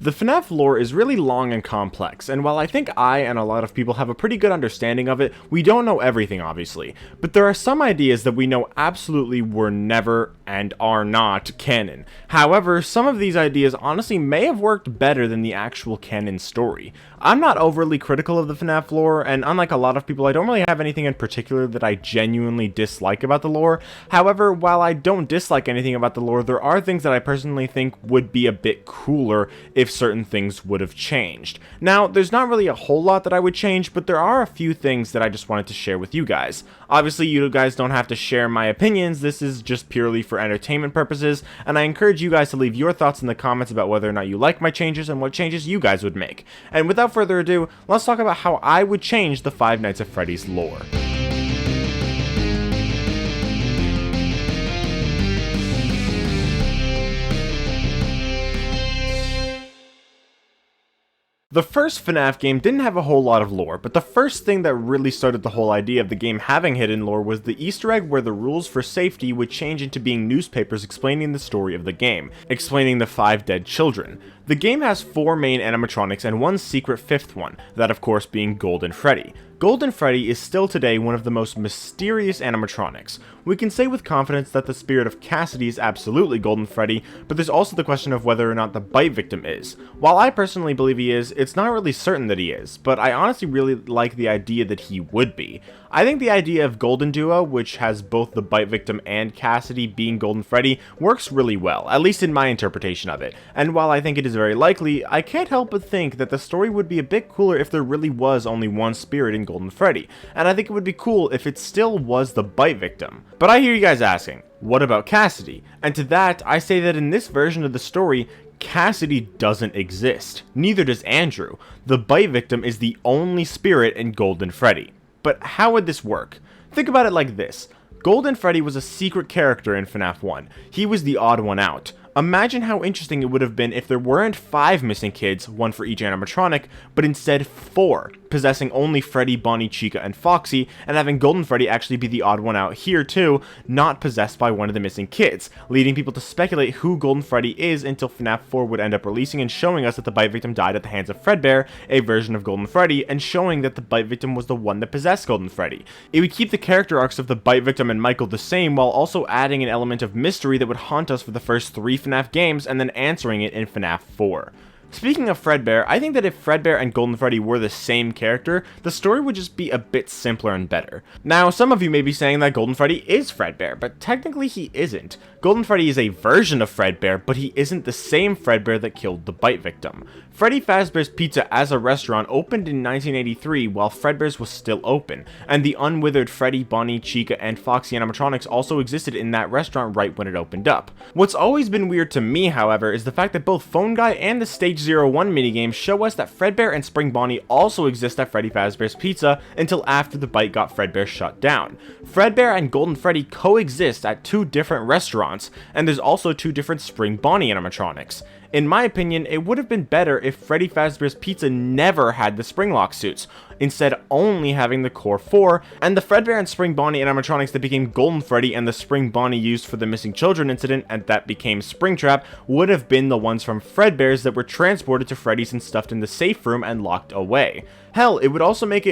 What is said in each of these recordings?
The FNAF lore is really long and complex, and while I think I and a lot of people have a pretty good understanding of it, we don't know everything obviously, but there are some ideas that we know absolutely were never and are not canon. However, some of these ideas honestly may have worked better than the actual canon story. I'm not overly critical of the FNAF lore, and unlike a lot of people, I don't really have anything in particular that I genuinely dislike about the lore. However, while I don't dislike anything about the lore, there are things that I personally think would be a bit cooler if certain things would have changed. Now, there's not really a whole lot that I would change, but there are a few things that I just wanted to share with you guys. Obviously, you guys don't have to share my opinions, this is just purely for entertainment purposes, and I encourage you guys to leave your thoughts in the comments about whether or not you like my changes and what changes you guys would make. And without further ado, let's talk about how I would change the Five Nights at Freddy's lore. The first FNAF game didn't have a whole lot of lore, but the first thing that really started the whole idea of the game having hidden lore was the Easter egg where the rules for safety would change into being newspapers explaining the story of the game, explaining the 5 dead children. The game has 4 main animatronics and one secret 5th one, that of course being Golden Freddy. Golden Freddy is still today one of the most mysterious animatronics. We can say with confidence that the spirit of Cassidy is absolutely Golden Freddy, but there's also the question of whether or not the bite victim is. While I personally believe he is, it's not really certain that he is, but I honestly really like the idea that he would be. I think the idea of Golden Duo, which has both the bite victim and Cassidy being Golden Freddy, works really well, at least in my interpretation of it. And while I think it is very likely, I can't help but think that the story would be a bit cooler if there really was only one spirit in Golden Freddy, and I think it would be cool if it still was the bite victim. But I hear you guys asking, what about Cassidy? And to that, I say that in this version of the story, Cassidy doesn't exist. Neither does Andrew. The bite victim is the only spirit in Golden Freddy. But how would this work? Think about it like this. Golden Freddy was a secret character in FNAF 1. He was the odd one out. Imagine how interesting it would have been if there weren't 5 missing kids, one for each animatronic, but instead 4, possessing only Freddy, Bonnie, Chica, and Foxy, and having Golden Freddy actually be the odd one out here too, not possessed by one of the missing kids, leading people to speculate who Golden Freddy is until FNAF 4 would end up releasing and showing us that the bite victim died at the hands of Fredbear, a version of Golden Freddy, and showing that the bite victim was the one that possessed Golden Freddy. It would keep the character arcs of the bite victim and Michael the same, while also adding an element of mystery that would haunt us for the first 3 FNAF games and then answering it in FNAF 4. Speaking of Fredbear, I think that if Fredbear and Golden Freddy were the same character, the story would just be a bit simpler and better. Now, some of you may be saying that Golden Freddy is Fredbear, but technically he isn't. Golden Freddy is a version of Fredbear, but he isn't the same Fredbear that killed the bite victim. Freddy Fazbear's Pizza as a restaurant opened in 1983 while Fredbear's was still open, and the unwithered Freddy, Bonnie, Chica, and Foxy animatronics also existed in that restaurant right when it opened up. What's always been weird to me, however, is the fact that both Phone Guy and the Stage 01 minigames show us that Fredbear and Spring Bonnie also exist at Freddy Fazbear's Pizza until after the bite got Fredbear shut down. Fredbear and Golden Freddy coexist at 2 different restaurants, and there's also 2 different Spring Bonnie animatronics. In my opinion, it would have been better if Freddy Fazbear's Pizza never had the Springlock suits, instead only having the core 4, and the Fredbear and Spring Bonnie animatronics that became Golden Freddy and the Spring Bonnie used for the missing children incident and that became Springtrap would have been the ones from Fredbear's that were transported to Freddy's and stuffed in the safe room and locked away. Hell, it would also make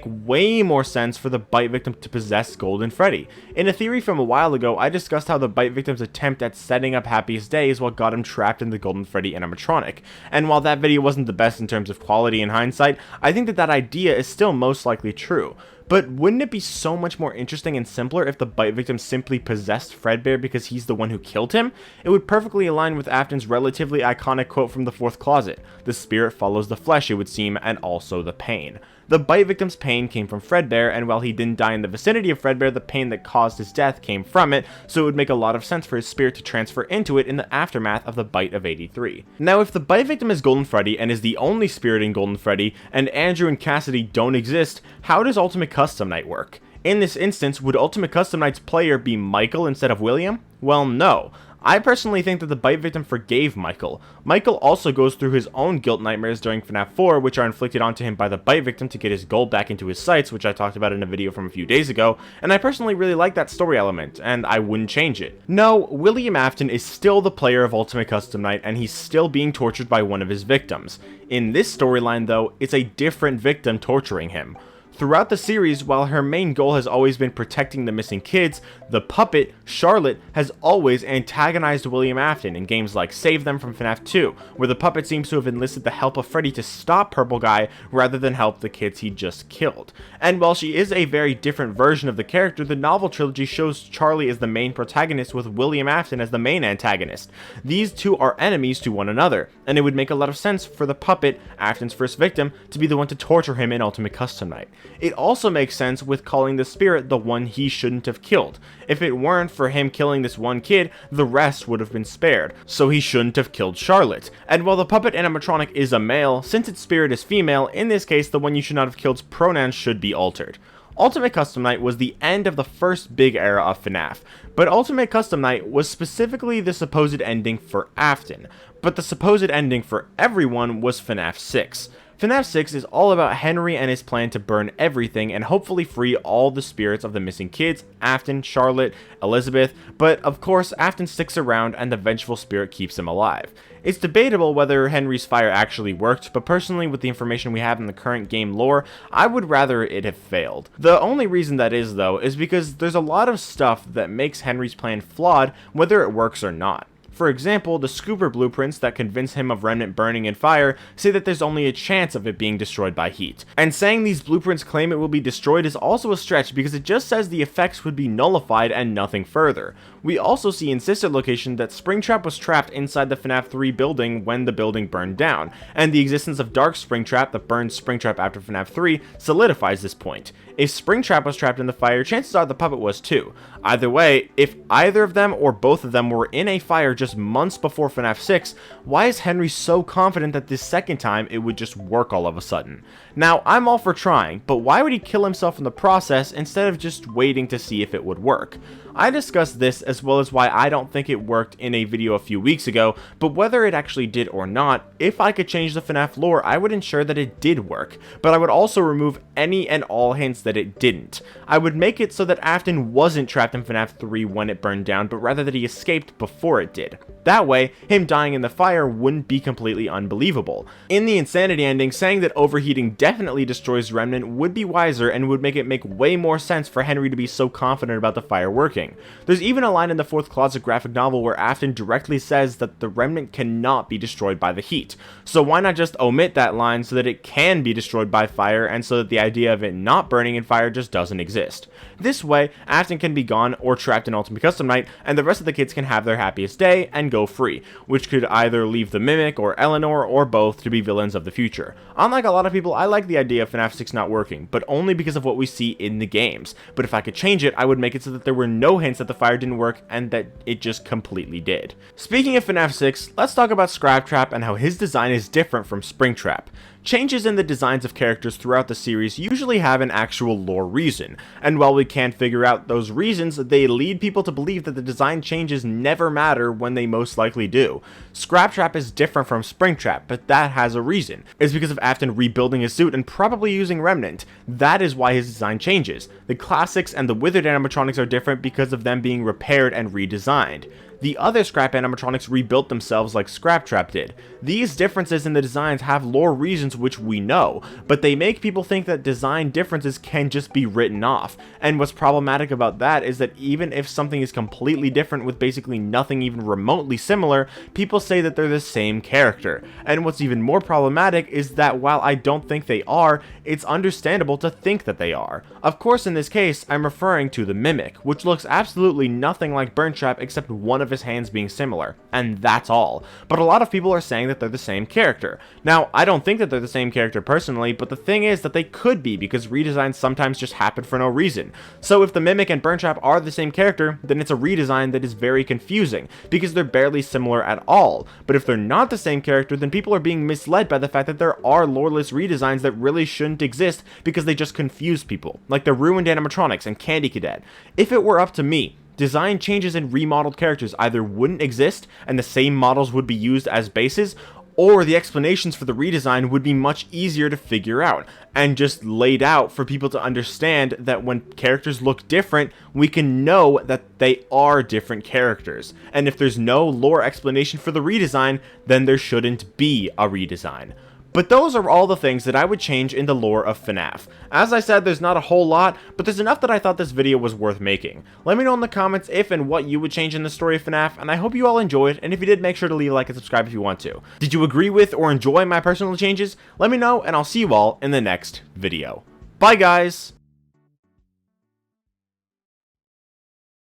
way more sense for the bite victim to possess Golden Freddy. In a theory from a while ago, I discussed how the bite victim's attempt at setting up Happiest Day is what got him trapped in the Golden Freddy animatronic. And while that video wasn't the best in terms of quality in hindsight, I think that idea is still most likely true. But wouldn't it be so much more interesting and simpler if the bite victim simply possessed Fredbear because he's the one who killed him? It would perfectly align with Afton's relatively iconic quote from the 4th closet. The spirit follows the flesh, it would seem, and also the pain. The bite victim's pain came from Fredbear, and while he didn't die in the vicinity of Fredbear, the pain that caused his death came from it, so it would make a lot of sense for his spirit to transfer into it in the aftermath of the bite of 83. Now, if the bite victim is Golden Freddy and is the only spirit in Golden Freddy, and Andrew and Cassidy don't exist, how does Ultimate Custom Night work? In this instance, would Ultimate Custom Night's player be Michael instead of William? Well, no. I personally think that the bite victim forgave Michael. Michael also goes through his own guilt nightmares during FNAF 4, which are inflicted onto him by the bite victim to get his gold back into his sights, which I talked about in a video from a few days ago, and I personally really like that story element, and I wouldn't change it. No, William Afton is still the player of Ultimate Custom Night, and he's still being tortured by one of his victims. In this storyline though, it's a different victim torturing him. Throughout the series, while her main goal has always been protecting the missing kids, the puppet, Charlotte, has always antagonized William Afton in games like Save Them from FNAF 2, where the puppet seems to have enlisted the help of Freddy to stop Purple Guy rather than help the kids he just killed. And while she is a very different version of the character, the novel trilogy shows Charlie as the main protagonist with William Afton as the main antagonist. These two are enemies to one another, and it would make a lot of sense for the puppet, Afton's first victim, to be the one to torture him in Ultimate Custom Night. It also makes sense with calling the spirit the one he shouldn't have killed. If it weren't for him killing this one kid, the rest would have been spared, so he shouldn't have killed Charlotte. And while the puppet animatronic is a male, since its spirit is female, in this case the one you should not have killed's pronouns should be altered. Ultimate Custom Night was the end of the first big era of FNAF, but Ultimate Custom Night was specifically the supposed ending for Afton, but the supposed ending for everyone was FNAF 6. FNAF 6 is all about Henry and his plan to burn everything and hopefully free all the spirits of the missing kids, Afton, Charlotte, Elizabeth, but of course Afton sticks around and the vengeful spirit keeps him alive. It's debatable whether Henry's fire actually worked, but personally with the information we have in the current game lore, I would rather it have failed. The only reason that is though, is because there's a lot of stuff that makes Henry's plan flawed whether it works or not. For example, the Scooper blueprints that convince him of Remnant burning in fire say that there's only a chance of it being destroyed by heat. And saying these blueprints claim it will be destroyed is also a stretch because it just says the effects would be nullified and nothing further. We also see in Sister Location that Springtrap was trapped inside the FNAF 3 building when the building burned down, and the existence of Dark Springtrap that burned Springtrap after FNAF 3 solidifies this point. If Springtrap was trapped in the fire, chances are the puppet was too. Either way, if either of them or both of them were in a fire just months before FNAF 6, why is Henry so confident that this second time it would just work all of a sudden? Now, I'm all for trying, but why would he kill himself in the process instead of just waiting to see if it would work? I discussed this as well as why I don't think it worked in a video a few weeks ago, but whether it actually did or not, if I could change the FNAF lore, I would ensure that it did work, but I would also remove any and all hints that it didn't. I would make it so that Afton wasn't trapped in FNAF 3 when it burned down, but rather that he escaped before it did. That way, him dying in the fire wouldn't be completely unbelievable. In the Insanity ending, saying that overheating definitely destroys Remnant would be wiser and would make it make way more sense for Henry to be so confident about the fire working. There's even a line in the Fourth Closet graphic novel where Afton directly says that the Remnant cannot be destroyed by the heat. So why not just omit that line so that it can be destroyed by fire and so that the idea of it not burning in fire just doesn't exist. This way, Afton can be gone or trapped in Ultimate Custom Night and the rest of the kids can have their happiest day and go free, which could either leave the Mimic or Eleanor or both to be villains of the future. Unlike a lot of people, I like the idea of FNAF 6 not working, but only because of what we see in the games. But if I could change it, I would make it so that there were no hints that the fire didn't work and that it just completely did. Speaking of FNAF 6, let's talk about Scraptrap and how his design is different from Springtrap. Changes in the designs of characters throughout the series usually have an actual lore reason, and while we can't figure out those reasons, they lead people to believe that the design changes never matter when they most likely do. Scraptrap is different from Springtrap, but that has a reason. It's because of Afton rebuilding his suit and probably using Remnant. That is why his design changes. The classics and the withered animatronics are different because of them being repaired and redesigned. The other scrap animatronics rebuilt themselves like Scraptrap did. These differences in the designs have lore reasons which we know, but they make people think that design differences can just be written off. And what's problematic about that is that even if something is completely different with basically nothing even remotely similar, people say that they're the same character. And what's even more problematic is that while I don't think they are, it's understandable to think that they are. Of course, in this case, I'm referring to the Mimic, which looks absolutely nothing like Burntrap except one of his hands being similar, and that's all. But a lot of people are saying that they're the same character. Now, I don't think that they're the same character personally, but the thing is that they could be because redesigns sometimes just happen for no reason. So if the Mimic and Burntrap are the same character, then it's a redesign that is very confusing because they're barely similar at all. But if they're not the same character, then people are being misled by the fact that there are loreless redesigns that really shouldn't exist because they just confuse people, like the ruined animatronics and Candy Cadet. If it were up to me, design changes and remodeled characters either wouldn't exist and the same models would be used as bases, or the explanations for the redesign would be much easier to figure out, and just laid out for people to understand that when characters look different, we can know that they are different characters. And if there's no lore explanation for the redesign, then there shouldn't be a redesign. But those are all the things that I would change in the lore of FNAF. As I said, there's not a whole lot, but there's enough that I thought this video was worth making. Let me know in the comments if and what you would change in the story of FNAF, and I hope you all enjoyed, and if you did, make sure to leave a like and subscribe if you want to. Did you agree with or enjoy my personal changes? Let me know, and I'll see you all in the next video. Bye guys!